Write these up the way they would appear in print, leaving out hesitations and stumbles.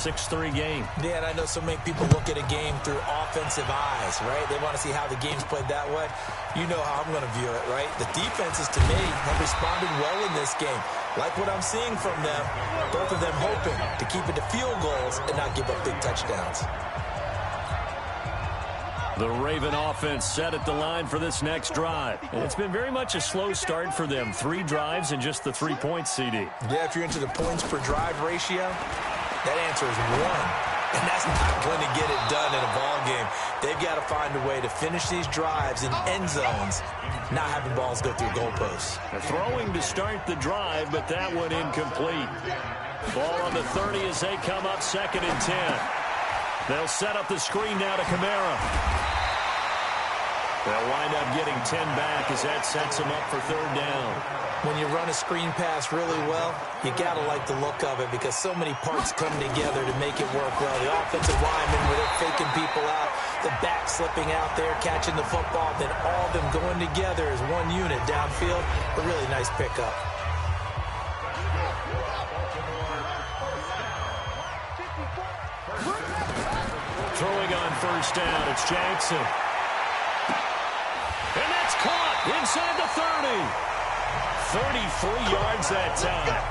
6-3 game. Yeah, and I know so many people look at a game through offensive eyes, right? They want to see how the game's played that way. You know how I'm going to view it, right? The defenses, to me, have responded well in this game. Like what I'm seeing from them, both of them hoping to keep it to field goals and not give up big touchdowns. The Raven offense set at the line for this next drive. And it's been very much a slow start for them. 3 drives and just the 3 points, CD. Yeah, if you're into the points per drive ratio, that answer is 1. And that's not going to get it done in a ball game. They've got to find a way to finish these drives in end zones, not having balls go through goalposts. They're throwing to start the drive, but that one incomplete. Ball on the 30 as they come up 2nd and 10. They'll set up the screen now to Kamara. They'll wind up getting 10 back as that sets them up for 3rd down. When you run a screen pass really well, you got to like the look of it because so many parts come together to make it work well. The offensive linemen, where they're faking people out, the back slipping out there, catching the football, then all of them going together as one unit downfield. A really nice pickup. Throwing on 1st down, it's Jackson. And that's caught inside the 30. 33 yards that time.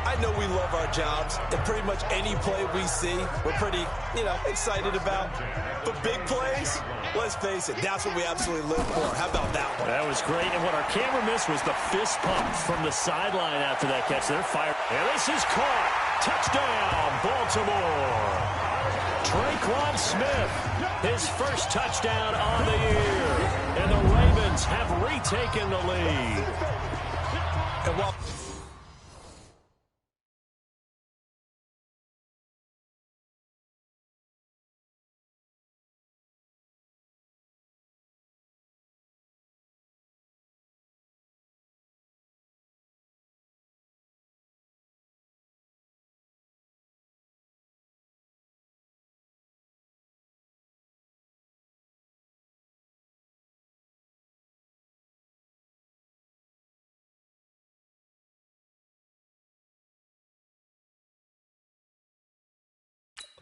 I know we love our jobs, and pretty much any play we see, we're pretty, excited about. But big plays, let's face it, that's what we absolutely live for. How about that one? That was great, and what our camera missed was the fist pump from the sideline after that catch. They're fired. And this is caught. Touchdown, Baltimore. Traquan Smith, his first touchdown on the year. And the Ravens have retaken the lead. And while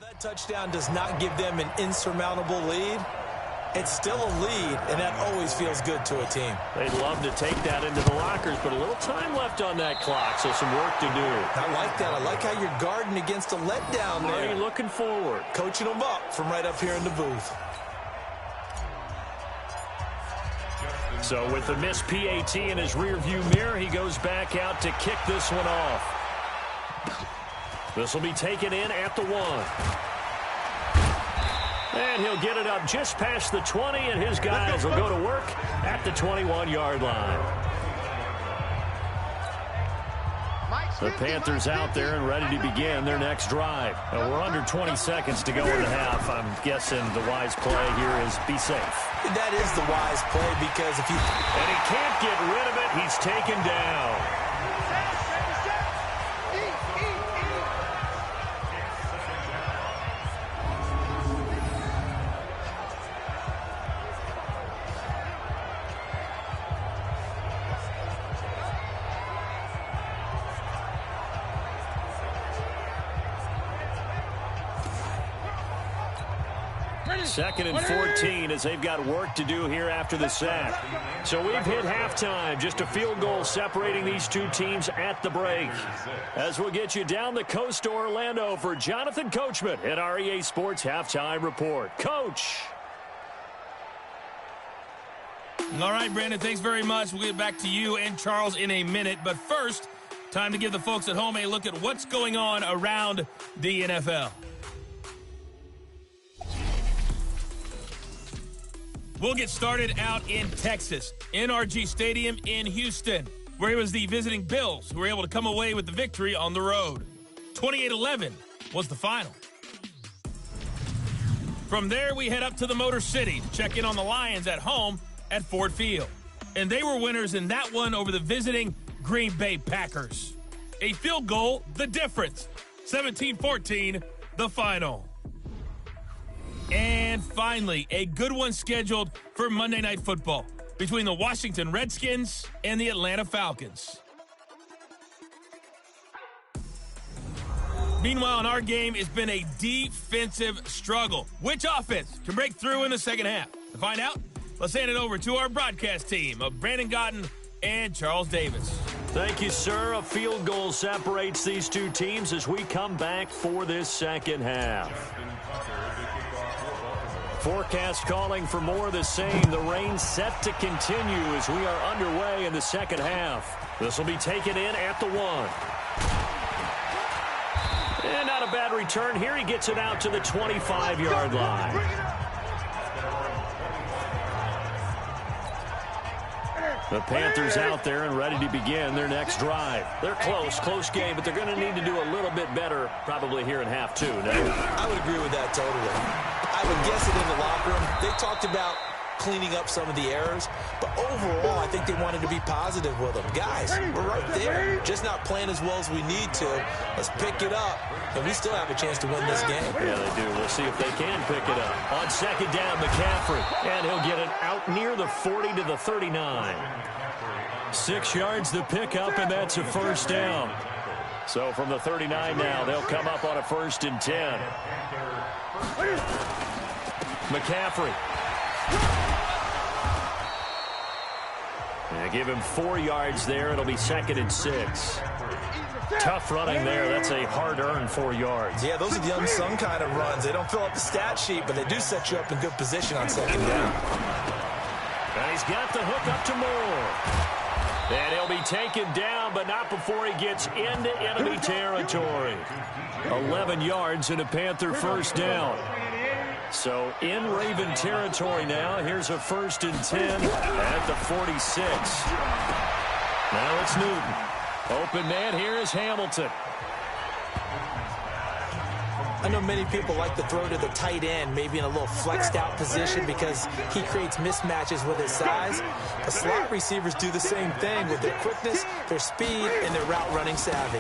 that touchdown does not give them an insurmountable lead, it's still a lead, and that always feels good to a team. They'd love to take that into the lockers, but a little time left on that clock, so some work to do. I like that. I like how you're guarding against a letdown there. Already looking forward. Coaching them up from right up here in the booth. So with the missed PAT in his rearview mirror, he goes back out to kick this one off. This will be taken in at the 1. And he'll get it up just past the 20, and his guys will go to work at the 21-yard line. The Panthers out there and ready to begin their next drive. Now we're under 20 seconds to go in the half. I'm guessing the wise play here is be safe. That is the wise play because if you... And he can't get rid of it. He's taken down. Second and 14 as they've got work to do here after the sack. So we've hit halftime. Just a field goal separating these two teams at the break. As we'll get you down the coast to Orlando for Jonathan Coachman at our EA Sports Halftime Report. Coach. All right, Brandon, thanks very much. We'll get back to you and Charles in a minute. But first, time to give the folks at home a look at what's going on around the NFL. We'll get started out in Texas, NRG Stadium in Houston, where it was the visiting Bills who were able to come away with the victory on the road. 28-11 was the final. From there, we head up to the Motor City to check in on the Lions at home at Ford Field. And they were winners in that one over the visiting Green Bay Packers. A field goal, the difference. 17-14, the final. And finally, a good one scheduled for Monday Night Football between the Washington Redskins and the Atlanta Falcons. Meanwhile, in our game, it's been a defensive struggle. Which offense can break through in the second half? To find out, let's hand it over to our broadcast team of Brandon Gotten and Charles Davis. Thank you, sir. A field goal separates these two teams as we come back for this second half. Forecast calling for more of the same. The rain set to continue as we are underway in the second half. This will be taken in at the 1. And not a bad return here. He gets it out to the 25-yard line. The Panthers out there and ready to begin their next drive. They're close game, but they're going to need to do a little bit better probably here in half 2. I would agree with that totally. I would guess it in the locker room. They talked about cleaning up some of the errors, but overall, I think they wanted to be positive with them. Guys, we're right there, just not playing as well as we need to. Let's pick it up, and we still have a chance to win this game. Yeah, they do. We'll see if they can pick it up. On second down, McCaffrey, and he'll get it out near the 40 to the 39. 6 yards the pickup, and that's a first down. So from the 39 now, they'll come up on a 1st and 10. McCaffrey. Yeah, give him 4 yards there. It'll be 2nd and 6. Tough running there. That's a hard-earned 4 yards. Yeah, those are the unsung kind of runs. They don't fill up the stat sheet, but they do set you up in good position on 2nd down. And he's got the hook up to Moore. And he'll be taken down, but not before he gets into enemy territory. 11 yards and a Panther first down. So in Raven territory now. Here's a 1st and 10 at the 46. Now it's Newton. Open man here is Hamilton. I know many people like to throw to the tight end, maybe in a little flexed out position because he creates mismatches with his size. The slot receivers do the same thing with their quickness, their speed, and their route running savvy.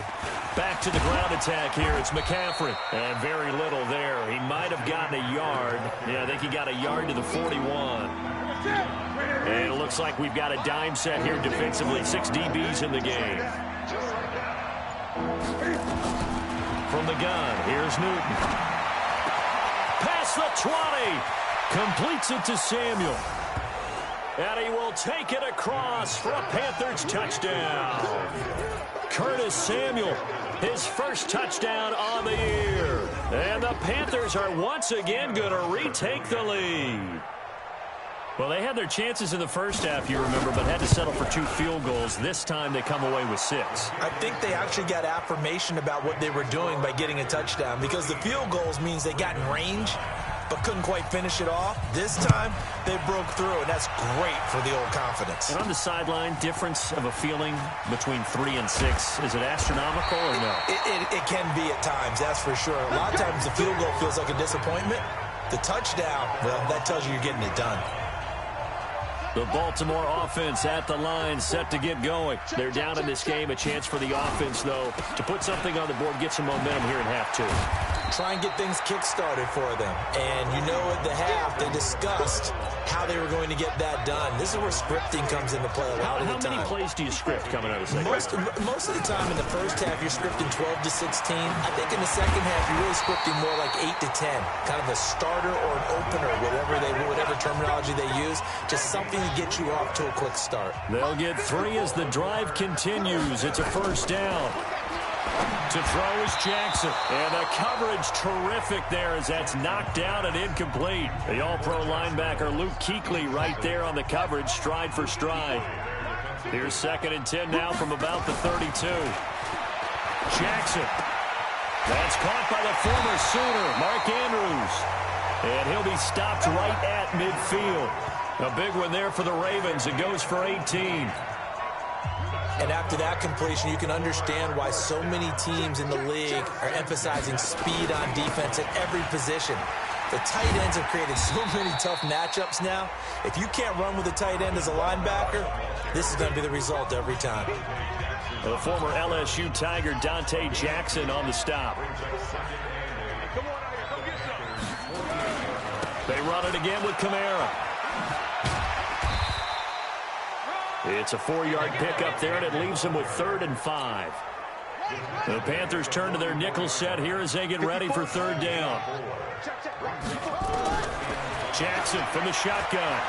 Back to the ground attack here. It's McCaffrey. And very little there. He might have gotten a yard. Yeah, I think he got a yard to the 41. And it looks like we've got a dime set here defensively. 6 DBs in the game. From the gun, here's Newton. Past the 20. Completes it to Samuel. And he will take it across for a Panthers touchdown. Curtis Samuel, his first touchdown on the year. And the Panthers are once again going to retake the lead. Well, they had their chances in the first half, you remember, but had to settle for 2 field goals. This time they come away with 6. I think they actually got affirmation about what they were doing by getting a touchdown because the field goals means they got in range but couldn't quite finish it off. This time, they broke through, and that's great for the old confidence. And on the sideline, difference of a feeling between 3 and 6, is it astronomical or no? It can be at times, that's for sure. A lot of times the field goal feels like a disappointment. The touchdown, well, that tells you you're getting it done. The Baltimore offense at the line, set to get going. They're down in this game. A chance for the offense, though, to put something on the board, get some momentum here in half 2. Try and get things kick-started for them. And you know at the half, they discussed how they were going to get that done. This is where scripting comes into play a lot of the time. How many plays do you script coming out of the second half? Most of the time in the first half, you're scripting 12 to 16. I think in the second half, you're really scripting more like 8 to 10. Kind of a starter or an opener, whatever terminology they use. Just something to get you off to a quick start. They'll get 3 as the drive continues. It's a first down. To throw is Jackson. And the coverage terrific there as that's knocked down and incomplete. The all-pro linebacker Luke Kuechly right there on the coverage, stride for stride. Here's 2nd and 10 now from about the 32. Jackson. That's caught by the former Sooner, Mark Andrews. And he'll be stopped right at midfield. A big one there for the Ravens. It goes for 18. And after that completion, you can understand why so many teams in the league are emphasizing speed on defense at every position. The tight ends have created so many tough matchups now. If you can't run with a tight end as a linebacker, this is going to be the result every time. The former LSU Tiger Dante Jackson on the stop. They run it again with Kamara. It's a 4-yard pickup there, and it leaves them with 3rd and 5. The Panthers turn to their nickel set here as they get ready for third down. Jackson from the shotgun.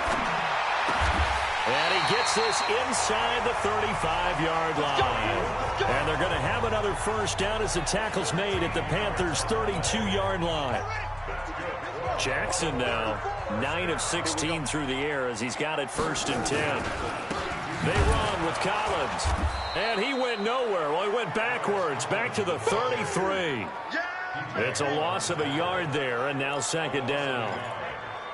And he gets this inside the 35-yard line. And they're going to have another first down as the tackle's made at the Panthers' 32-yard line. Jackson now 9 of 16 through the air as he's got it 1st and 10. They run with Collins. And he went nowhere. Well, he went backwards, back to the 33. It's a loss of a yard there, and now 2nd down.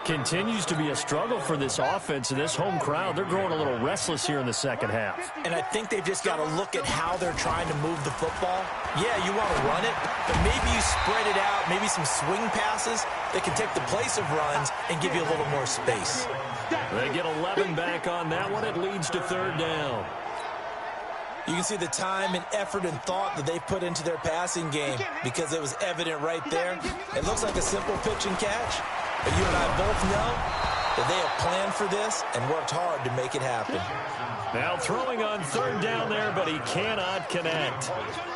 Continues to be a struggle for this offense and this home crowd. They're growing a little restless here in the second half. And I think they've just got to look at how they're trying to move the football. Yeah, you want to run it, but maybe you spread it out, maybe some swing passes that can take the place of runs and give you a little more space. They get 11 back on that one. It leads to 3rd down. You can see the time and effort and thought that they put into their passing game because it was evident right there. It looks like a simple pitch and catch, but you and I both know that they have planned for this and worked hard to make it happen. Now throwing on 3rd down there, but he cannot connect.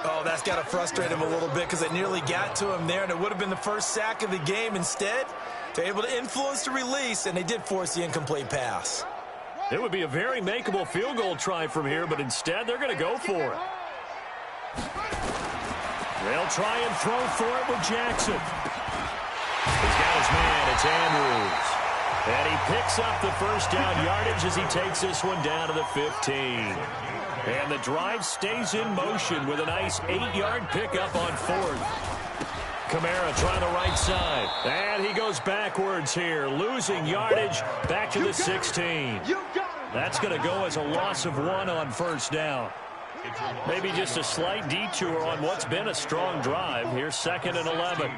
Oh, that's got to frustrate him a little bit because it nearly got to him there, and it would have been the first sack of the game. Instead, they're able to influence the release, and they did force the incomplete pass. It would be a very makeable field goal try from here, but instead they're going to go for it. They'll try and throw for it with Jackson. He's got his man. It's Andrews. And he picks up the first down yardage as he takes this one down to the 15. And the drive stays in motion with a nice 8-yard pickup on 4th. Kamara trying the right side. And he goes backwards here, losing yardage back to the 16. That's going to go as a loss of 1 on 1st down. Maybe just a slight detour on what's been a strong drive. Here's 2nd and 11.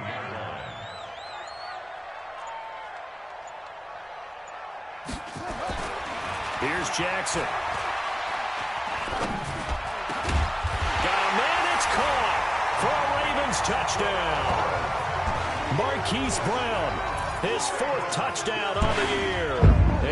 Here's Jackson. Got a man, it's caught for a Ravens touchdown. Marquise Brown, his 4th touchdown on the year,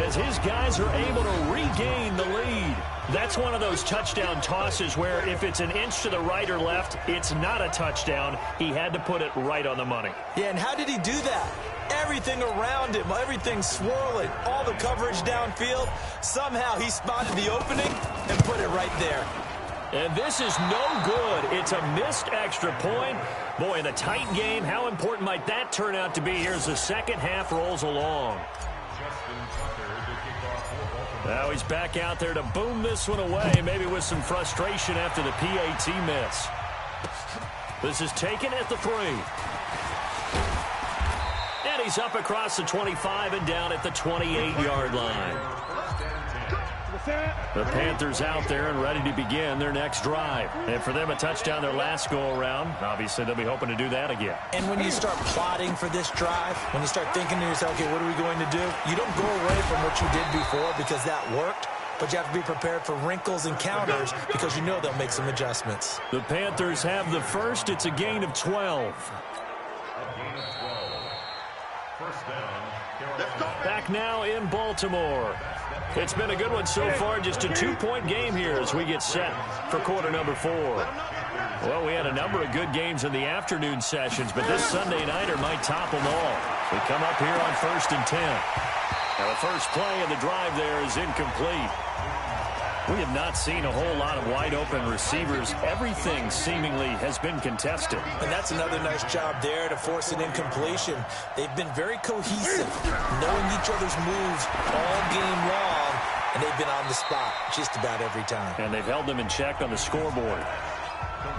as his guys are able to regain the lead. That's one of those touchdown tosses where if it's an inch to the right or left, it's not a touchdown. He had to put it right on the money. Yeah, and how did he do that? Everything around him, everything swirling, all the coverage downfield. Somehow he spotted the opening and put it right there. And this is no good. It's a missed extra point. Boy, in a tight game, how important might that turn out to be here as the second half rolls along? Now he's back out there to boom this one away, maybe with some frustration after the PAT miss. This is taken at the 3. And he's up across the 25 and down at the 28-yard line. The Panthers out there and ready to begin their next drive. And for them, a touchdown their last go-around. Obviously, they'll be hoping to do that again. And when you start plotting for this drive, when you start thinking to yourself, okay, what are we going to do? You don't go away from what you did before because that worked. But you have to be prepared for wrinkles and counters because you know they'll make some adjustments. The Panthers have the first. It's a gain of 12. Back now in Baltimore. It's been a good one so far, just a 2-point game here as we get set for quarter number 4. Well, we had a number of good games in the afternoon sessions, but this Sunday nighter might top them all. We come up here on 1st and 10. Now the first play of the drive there is incomplete. We have not seen a whole lot of wide-open receivers. Everything seemingly has been contested. And that's another nice job there to force an incompletion. They've been very cohesive, knowing each other's moves all game long, and they've been on the spot just about every time. And they've held them in check on the scoreboard.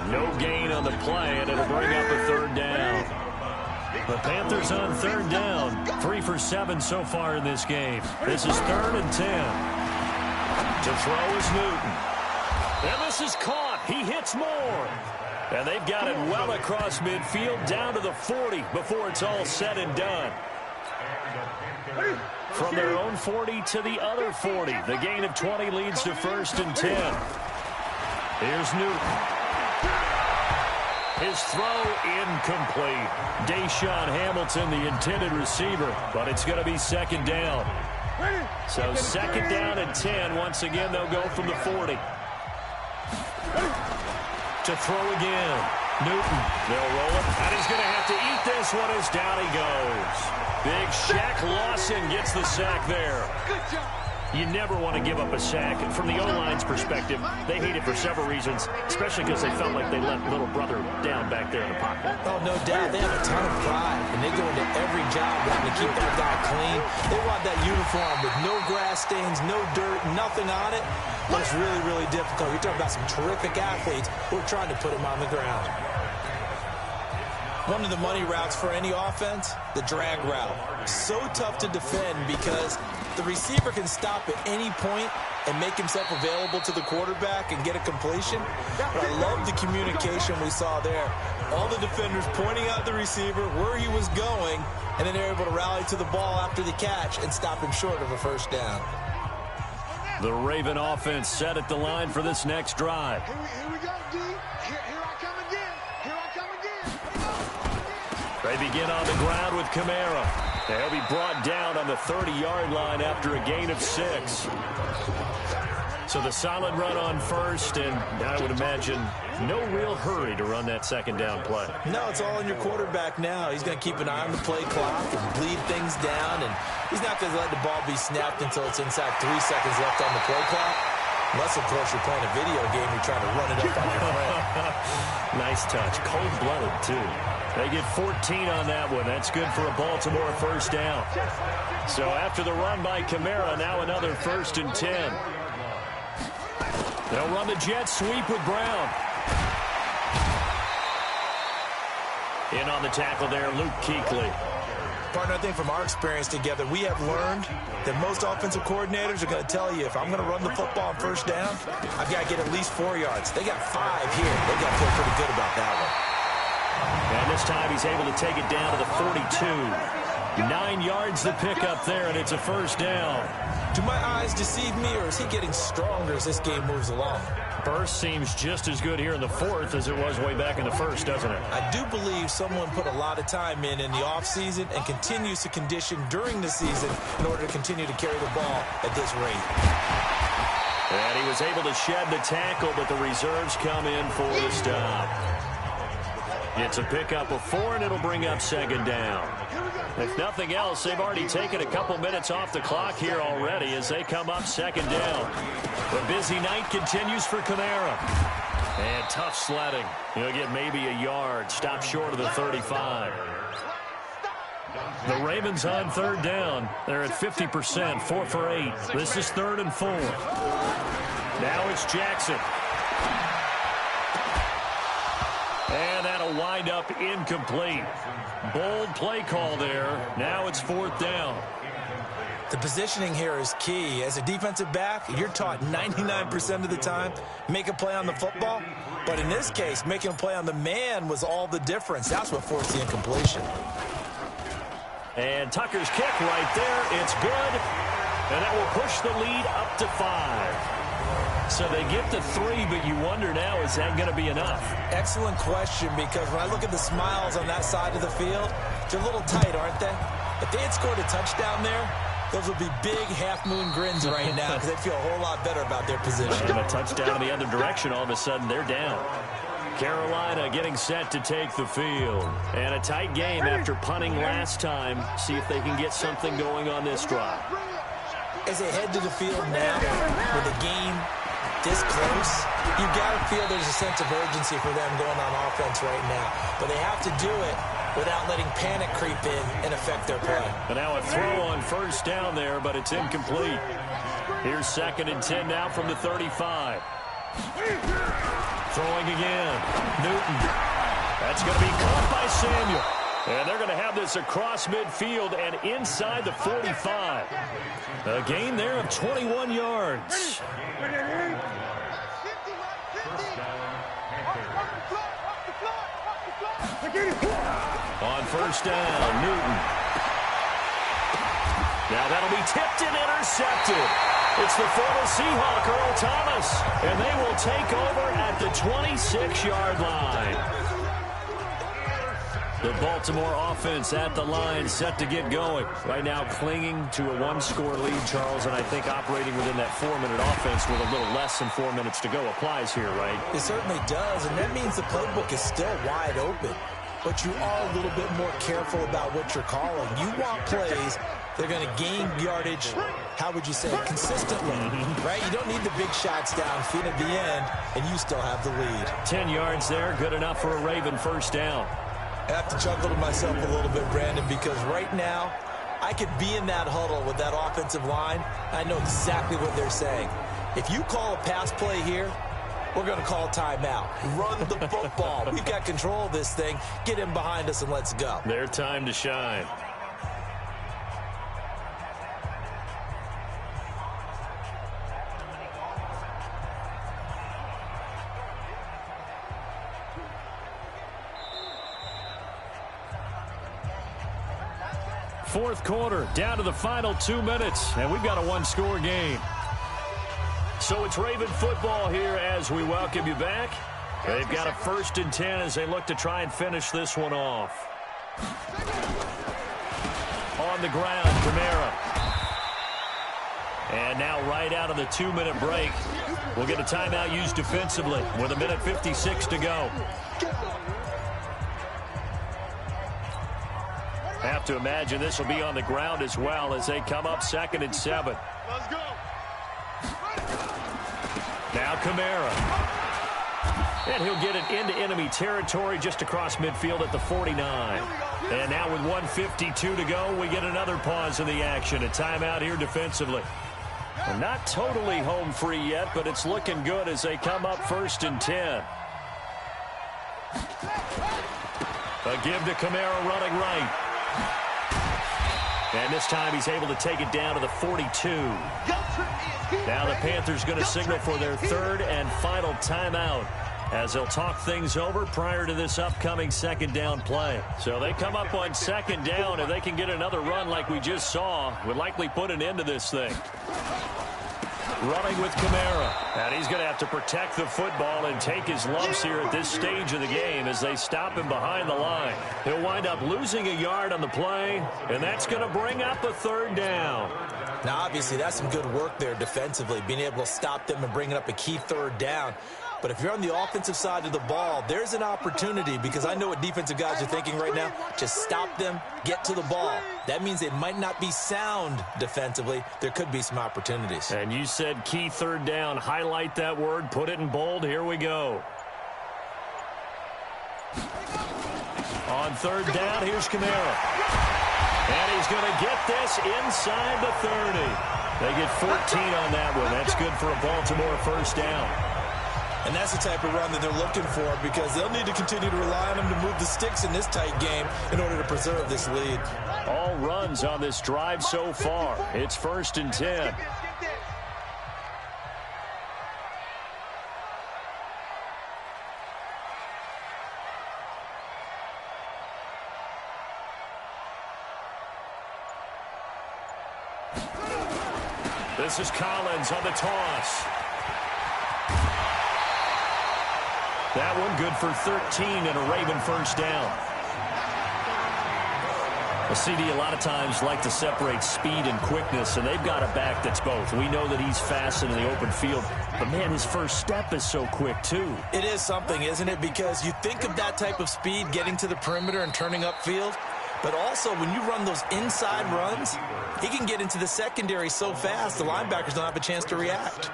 No gain on the play, and it'll bring up a 3rd down. The Panthers on 3rd down. 3 for 7 so far in this game. This is 3rd and 10. To throw is Newton. And this is caught. He hits more. And they've got it well across midfield down to the 40 before it's all said and done. From their own 40 to the other 40. The gain of 20 leads to 1st and 10. Here's Newton. His throw incomplete. Deshaun Hamilton, the intended receiver, but it's going to be 2nd down. So 2nd down and 10. Once again, they'll go from the 40. To throw again. Newton. They'll roll it. And he's going to have to eat this one as down he goes. Big Shaq Lawson gets the sack there. Good job. You never want to give up a sack. From the O-line's perspective, they hate it for several reasons, especially because they felt like they let little brother down back there in the pocket. Oh, no doubt. They have a ton of pride, and they go into every job wanting to keep that guy clean. They want that uniform with no grass stains, no dirt, nothing on it. But it's really, really difficult. You're talking about some terrific athletes who are trying to put him on the ground. One of the money routes for any offense, the drag route. So tough to defend because the receiver can stop at any point and make himself available to the quarterback and get a completion. But I love the communication we saw there. All the defenders pointing out the receiver, where he was going, and then they're able to rally to the ball after the catch and stop him short of a first down. The Raven offense set at the line for this next drive. Here we go, D. Here I come again. Here I come again. They begin on the ground with Kamara. They'll be brought down on the 30-yard line after a gain of 6. So the solid run on first, and I would imagine no real hurry to run that second down play. No, it's all on your quarterback now. He's going to keep an eye on the play clock and bleed things down, and he's not going to let the ball be snapped until it's inside 3 seconds left on the play clock. Unless, of course, you're playing a video game, you're trying to run it up on your friend. Nice touch. Cold-blooded, too. They get 14 on that one. That's good for a Baltimore first down. So after the run by Kamara, now another 1st and 10. They'll run the jet sweep with Brown. In on the tackle there, Luke Kuechly. Partner, I think from our experience together, we have learned that most offensive coordinators are going to tell you, if I'm going to run the football on first down, I've got to get at least 4 yards. They got 5 here. They got to feel pretty good about that one. And this time he's able to take it down to the 42. 9 yards the pickup there, and it's a first down. Do my eyes deceive me, or is he getting stronger as this game moves along? Burst seems just as good here in the 4th as it was way back in the 1st, doesn't it? I do believe someone put a lot of time in the offseason and continues to condition during the season in order to continue to carry the ball at this rate. And he was able to shed the tackle, but the reserves come in for the stop. It's a pickup of 4, and it'll bring up second down. If nothing else, they've already taken a couple minutes off the clock here already as they come up second down. The busy night continues for Kamara. And tough sledding. He'll get maybe a yard. Stop short of the 35. The Ravens on third down. They're at 50%, 4 for 8. This is 3rd and 4. Now it's Jackson. And that'll wind up incomplete. Bold play call there. Now it's 4th down. The positioning here is key. As a defensive back, you're taught 99% of the time, make a play on the football. But in this case, making a play on the man was all the difference. That's what forced the incompletion. And Tucker's kick right there. It's good. And that will push the lead up to 5. So they get to 3, but you wonder now, is that going to be enough? Excellent question, because when I look at the smiles on that side of the field, they're a little tight, aren't they? If they had scored a touchdown there, those would be big half-moon grins right now because they feel a whole lot better about their position. And a touchdown in the other direction, all of a sudden they're down. Carolina getting set to take the field. And a tight game after punting last time. See if they can get something going on this drive. As they head to the field now, with the game this close, you've got to feel there's a sense of urgency for them going on offense right now. But they have to do it without letting panic creep in and affect their play. And now a throw on first down there, but it's incomplete. Here's 2nd and 10 now from the 35. Throwing again. Newton. That's going to be caught by Samuel. And they're going to have this across midfield and inside the 45. A gain there of 21 yards. On first down, Newton. Now that'll be tipped and intercepted. It's the former Seahawk, Earl Thomas, and they will take over at the 26-yard line. The Baltimore offense at the line, set to get going. Right now clinging to a one-score lead, Charles, and I think operating within that 4-minute offense with a little less than 4 minutes to go applies here, right? It certainly does, and that means the playbook is still wide open. But you are a little bit more careful about what you're calling. You want plays they're going to gain yardage, how would you say, consistently, right? You don't need the big shots downfield at the end, and you still have the lead. 10 yards there, good enough for a Raven first down. I have to chuckle to myself a little bit, Brandon, because right now I could be in that huddle with that offensive line. I know exactly what they're saying. If you call a pass play here, we're going to call timeout. Run the football. We've got control of this thing. Get him behind us and let's go. Their time to shine. Fourth quarter, down to the final 2 minutes, and we've got a one-score game. So it's Raven football here as we welcome you back. They've got a 1st and 10 as they look to try and finish this one off. On the ground, Kamara. And now right out of the 2-minute break, we'll get a timeout used defensively with 1:56 to go. Have to imagine this will be on the ground as well as they come up 2nd and 7. Let's go. Now Kamara. And he'll get it into enemy territory just across midfield at the 49. And now with 1:52 to go, we get another pause in the action. A timeout here defensively. We're not totally home free yet, but it's looking good as they come up 1st and 10. A give to Kamara running right. And this time he's able to take it down to the 42. Now the Panthers going to signal for their 3rd and final timeout as they'll talk things over prior to this upcoming 2nd down play. So they come up on 2nd down. If they can get another run like we just saw, would likely put an end to this thing. Running with Kamara. And he's going to have to protect the football and take his lumps here at this stage of the game as they stop him behind the line. He'll wind up losing a yard on the play, and that's going to bring up a 3rd down. Now, obviously, that's some good work there defensively, being able to stop them and bringing up a key 3rd down. But if you're on the offensive side of the ball, there's an opportunity because I know what defensive guys are thinking right now. Just stop them, get to the ball. That means they might not be sound defensively. There could be some opportunities. And you said key 3rd down. Highlight that word. Put it in bold. Here we go. On 3rd down, here's Kamara. And he's going to get this inside the 30. They get 14 on that one. That's good for a Baltimore 1st down. And that's the type of run that they're looking for because they'll need to continue to rely on them to move the sticks in this tight game in order to preserve this lead. All runs on this drive so far. It's 1st and 10. This is Collins on the toss. That one good for 13 and a Raven 1st down. A CD a lot of times like to separate speed and quickness, and they've got a back that's both. We know that he's fast in the open field, but man, his first step is so quick too. It is something, isn't it? Because you think of that type of speed getting to the perimeter and turning upfield, but also when you run those inside runs, he can get into the secondary so fast the linebackers don't have a chance to react.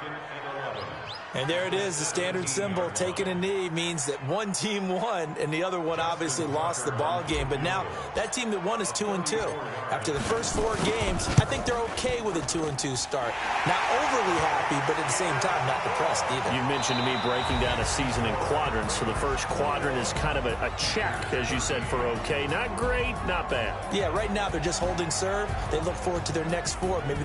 And there it is, the standard symbol. Taking a knee means that one team won, and the other one obviously lost the ball game. But now that team that won is 2-2. After the first 4 games, I think they're okay with a 2-2 start. Not overly happy, but at the same time, not depressed either. You mentioned to me breaking down a season in quadrants. So the first quadrant is kind of a check, as you said, for okay. Not great, not bad. Yeah, right now they're just holding serve. They look forward to their next 4. Maybe